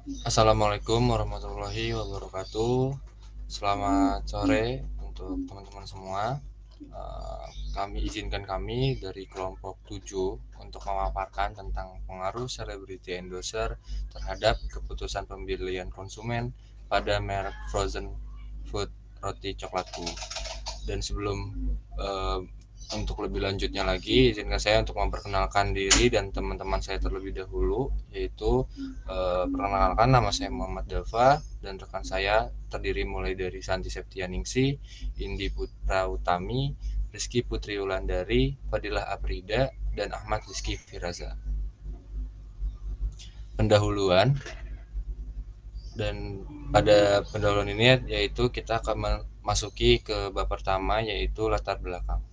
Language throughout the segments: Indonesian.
Assalamualaikum warahmatullahi wabarakatuh. Selamat sore untuk teman-teman semua. Kami dari kelompok 7 untuk memaparkan tentang pengaruh celebrity endorser terhadap keputusan pembelian konsumen pada merek frozen food roti coklatku. Dan sebelum uh, untuk lebih lanjutnya lagi, izinkan saya untuk memperkenalkan diri dan teman-teman saya terlebih dahulu, yaitu perkenalkan, nama saya Muhammad Dava dan rekan saya terdiri mulai dari Santi Septianingsi, Indi Putra Utami, Rizky Putri Wulandari, Fadilah Aprida, dan Ahmad Rizky Firaza. Pendahuluan, dan pada pendahuluan ini yaitu kita akan memasuki ke bab pertama, yaitu latar belakang.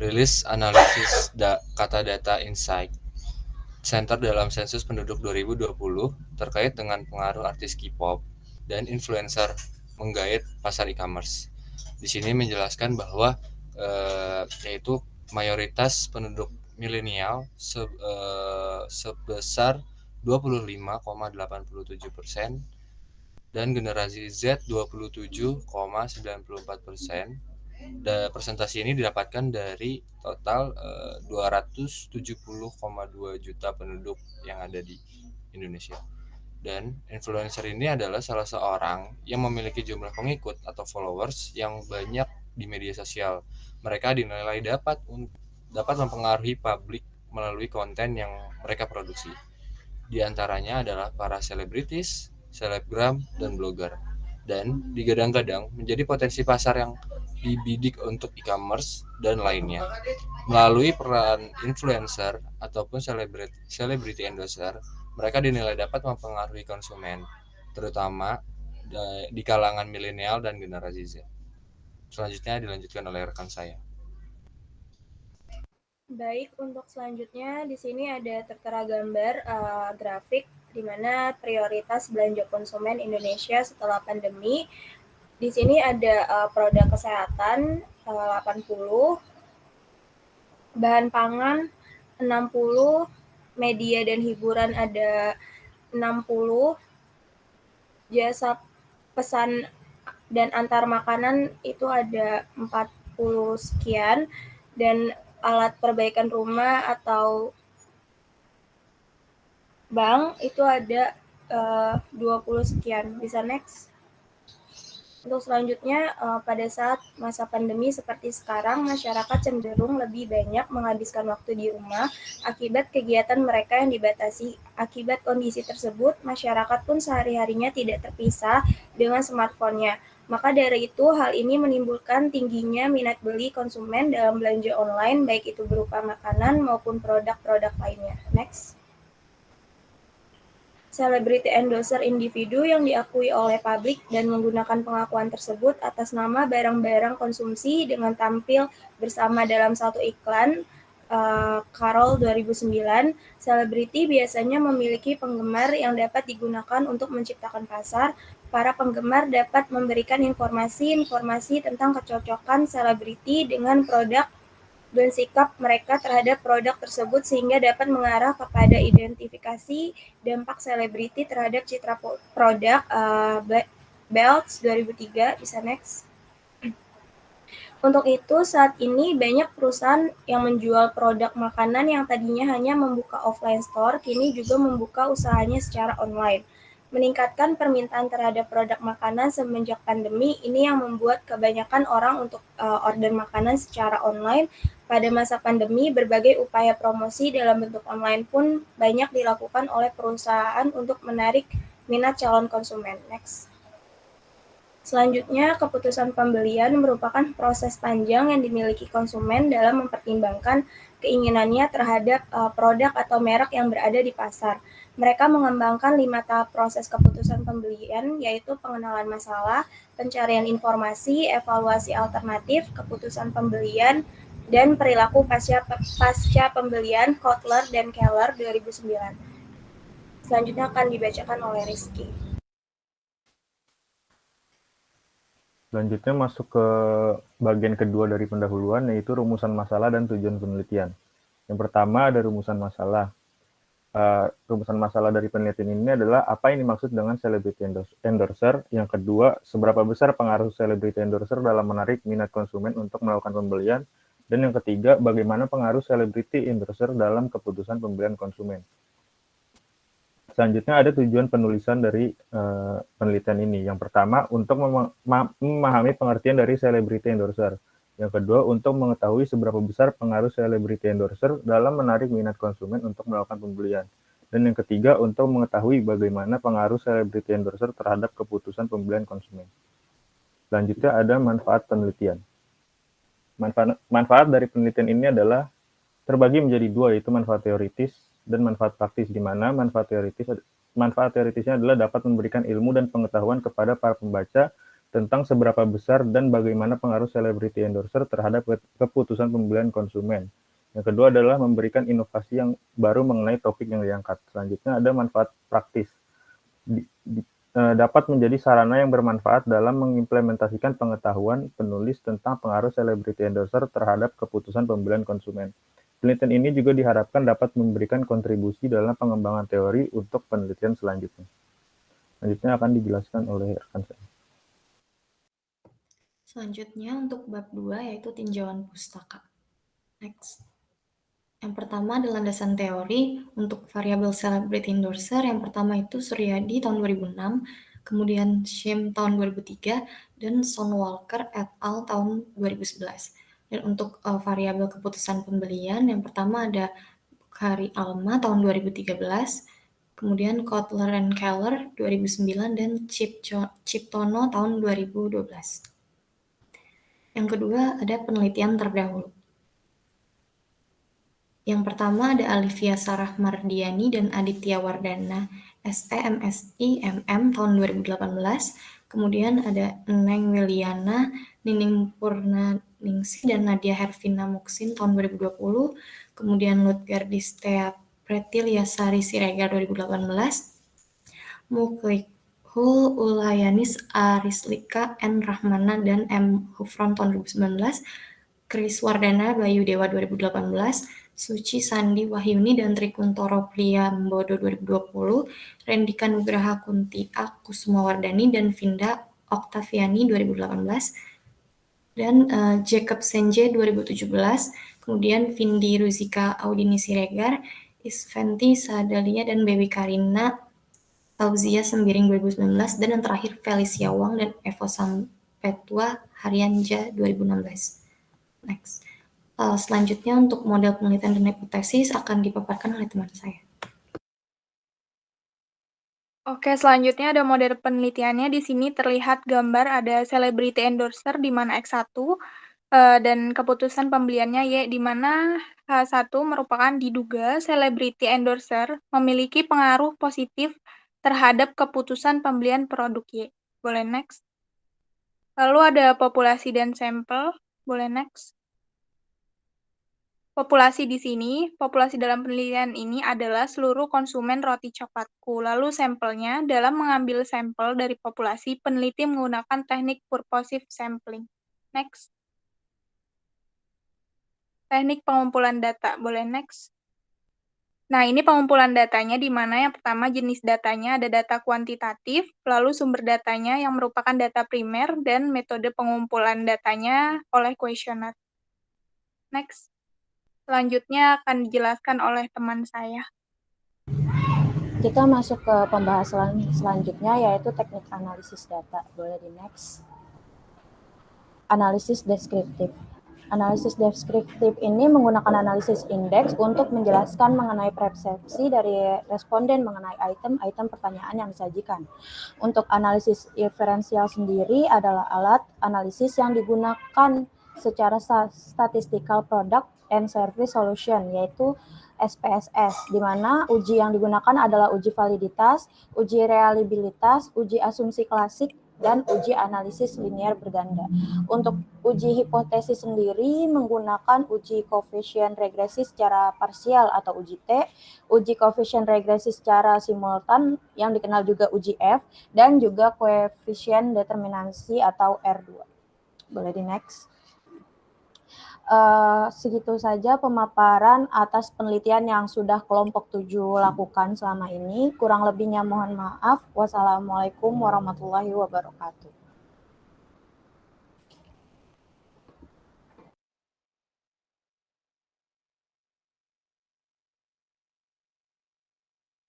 Rilis analisis kata data insight Center dalam sensus penduduk 2020 terkait dengan pengaruh artis K-pop dan influencer menggait pasar e-commerce. Di sini menjelaskan bahwa yaitu mayoritas penduduk milenial sebesar 25,87% dan generasi Z 27,94%. Presentasi ini didapatkan dari total 270,2 juta penduduk yang ada di Indonesia. Dan influencer ini adalah salah seorang yang memiliki jumlah pengikut atau followers yang banyak di media sosial. Mereka dinilai dapat mempengaruhi publik melalui konten yang mereka produksi. Di antaranya adalah para selebritis, selebgram, dan blogger. Dan digadang-gadang menjadi potensi pasar yang dibidik untuk e-commerce dan lainnya. Melalui peran influencer ataupun celebrity endorser, mereka dinilai dapat mempengaruhi konsumen, terutama di kalangan milenial dan generasi Z. Selanjutnya dilanjutkan oleh rekan saya. Baik, untuk selanjutnya di sini ada tertera gambar grafik di mana prioritas belanja konsumen Indonesia setelah pandemi. Di sini ada produk kesehatan 80, bahan pangan 60, media dan hiburan ada 60, jasa pesan dan antar makanan itu ada 40 sekian, dan alat perbaikan rumah atau bank itu ada 20 sekian. Bisa next. Untuk selanjutnya, pada saat masa pandemi seperti sekarang, masyarakat cenderung lebih banyak menghabiskan waktu di rumah akibat kegiatan mereka yang dibatasi. Akibat kondisi tersebut, masyarakat pun sehari-harinya tidak terpisah dengan smartphone-nya. Maka dari itu, hal ini menimbulkan tingginya minat beli konsumen dalam belanja online, baik itu berupa makanan maupun produk-produk lainnya. Next. Celebrity endorser individu yang diakui oleh publik dan menggunakan pengakuan tersebut atas nama barang-barang konsumsi dengan tampil bersama dalam satu iklan. Carol 2009, selebriti biasanya memiliki penggemar yang dapat digunakan untuk menciptakan pasar. Para penggemar dapat memberikan informasi-informasi tentang kecocokan selebriti dengan produk dan sikap mereka terhadap produk tersebut sehingga dapat mengarah kepada identifikasi dampak selebriti terhadap citra produk. Belts 2003, bisa next. Untuk itu, saat ini banyak perusahaan yang menjual produk makanan yang tadinya hanya membuka offline store, kini juga membuka usahanya secara online. Meningkatkan permintaan terhadap produk makanan semenjak pandemi, ini yang membuat kebanyakan orang untuk order makanan secara online. Pada masa pandemi, berbagai upaya promosi dalam bentuk online pun banyak dilakukan oleh perusahaan untuk menarik minat calon konsumen. Next. Selanjutnya, keputusan pembelian merupakan proses panjang yang dimiliki konsumen dalam mempertimbangkan keinginannya terhadap produk atau merek yang berada di pasar. Mereka mengembangkan 5 tahap proses keputusan pembelian, yaitu pengenalan masalah, pencarian informasi, evaluasi alternatif, keputusan pembelian, dan perilaku pasca pembelian. Kotler dan Keller 2009. Selanjutnya akan dibacakan oleh Rizky. Selanjutnya masuk ke bagian kedua dari pendahuluan, yaitu rumusan masalah dan tujuan penelitian. Yang pertama ada rumusan masalah. rumusan masalah dari penelitian ini adalah apa yang dimaksud dengan celebrity endorser. Yang kedua, seberapa besar pengaruh celebrity endorser dalam menarik minat konsumen untuk melakukan pembelian. Dan yang ketiga, bagaimana pengaruh celebrity endorser dalam keputusan pembelian konsumen. Selanjutnya ada tujuan penulisan dari penelitian ini. Yang pertama, untuk memahami pengertian dari celebrity endorser. Yang kedua, untuk mengetahui seberapa besar pengaruh celebrity endorser dalam menarik minat konsumen untuk melakukan pembelian. Dan yang ketiga, untuk mengetahui bagaimana pengaruh celebrity endorser terhadap keputusan pembelian konsumen. Selanjutnya ada manfaat penelitian. Manfaat dari penelitian ini adalah terbagi menjadi dua, yaitu manfaat teoritis dan manfaat praktis, di mana manfaat teoritisnya adalah dapat memberikan ilmu dan pengetahuan kepada para pembaca tentang seberapa besar dan bagaimana pengaruh celebrity endorser terhadap keputusan pembelian konsumen. Yang kedua adalah memberikan inovasi yang baru mengenai topik yang diangkat. Selanjutnya ada manfaat praktis. Dapat menjadi sarana yang bermanfaat dalam mengimplementasikan pengetahuan penulis tentang pengaruh celebrity endorser terhadap keputusan pembelian konsumen. Penelitian ini juga diharapkan dapat memberikan kontribusi dalam pengembangan teori untuk penelitian selanjutnya. Selanjutnya akan dijelaskan oleh rekan saya. Selanjutnya untuk bab 2 yaitu tinjauan pustaka. Next. Yang pertama adalah landasan teori untuk variabel celebrity endorser. Yang pertama itu Suryadi tahun 2006, kemudian Shim tahun 2003, dan Son Walker et al. Tahun 2011. Dan untuk variabel keputusan pembelian, yang pertama ada Bukhari Alma tahun 2013, kemudian Kotler and Keller 2009, dan Ciptono tahun 2012. Yang kedua ada penelitian terdahulu. Yang pertama ada Alivia Sarah Mardiani dan Aditya Wardana SE MSI MM tahun 2018. Kemudian ada Neng Wiliana, Nining Purnaningsih, dan Nadia Hervina Muksin tahun 2020. Kemudian Lutgar Distea Pretilyasari Siregar 2018. Mukhlikhul Ulayanis Arislika N. Rahmana dan M. Hufron tahun 2019. Kris Wardana Bayu Dewa 2018. Suci Sandi Wahyuni dan Trikuntoro Priyambodo 2020, Rendika Nugraha Kunti Kusuma Wardani dan Vinda Oktaviani 2018, dan Jacob Senje 2017, kemudian Vindi Ruzika Audini Siregar, Isventi Sadalia dan Baby Karina Tauzia Sembiring 2019, dan yang terakhir Felicia Wang dan Evo Sampetwa Haryanja 2016. Next. Selanjutnya untuk model penelitian dan hipotesis akan dipaparkan oleh teman saya. Oke, selanjutnya ada model penelitiannya. Di sini terlihat gambar ada celebrity endorser di mana X1 dan keputusan pembeliannya Y, di mana H1 merupakan diduga celebrity endorser memiliki pengaruh positif terhadap keputusan pembelian produk Y. Boleh next. Lalu ada populasi dan sampel. Boleh next. Populasi di sini, populasi dalam penelitian ini adalah seluruh konsumen roti coklatku. Lalu sampelnya, dalam mengambil sampel dari populasi, peneliti menggunakan teknik purposive sampling. Next. Teknik pengumpulan data. Boleh next. Nah, ini pengumpulan datanya di mana yang pertama jenis datanya ada data kuantitatif, lalu sumber datanya yang merupakan data primer, dan metode pengumpulan datanya oleh kuesioner. Next. Selanjutnya akan dijelaskan oleh teman saya. Kita masuk ke pembahasan selanjutnya yaitu teknik analisis data. Boleh di next. Analisis deskriptif. Analisis deskriptif ini menggunakan analisis indeks untuk menjelaskan mengenai persepsi dari responden mengenai item-item pertanyaan yang disajikan. Untuk analisis inferensial sendiri adalah alat analisis yang digunakan secara statistical product and service solution, yaitu SPSS, di mana uji yang digunakan adalah uji validitas, uji reliabilitas, uji asumsi klasik, dan uji analisis linear berganda. Untuk uji hipotesis sendiri menggunakan uji koefisien regresi secara parsial atau uji T, uji koefisien regresi secara simultan yang dikenal juga uji F, dan juga koefisien determinasi atau R2. Boleh di next. Segitu saja pemaparan atas penelitian yang sudah kelompok 7 lakukan selama ini. Kurang lebihnya mohon maaf. Wassalamualaikum warahmatullahi wabarakatuh.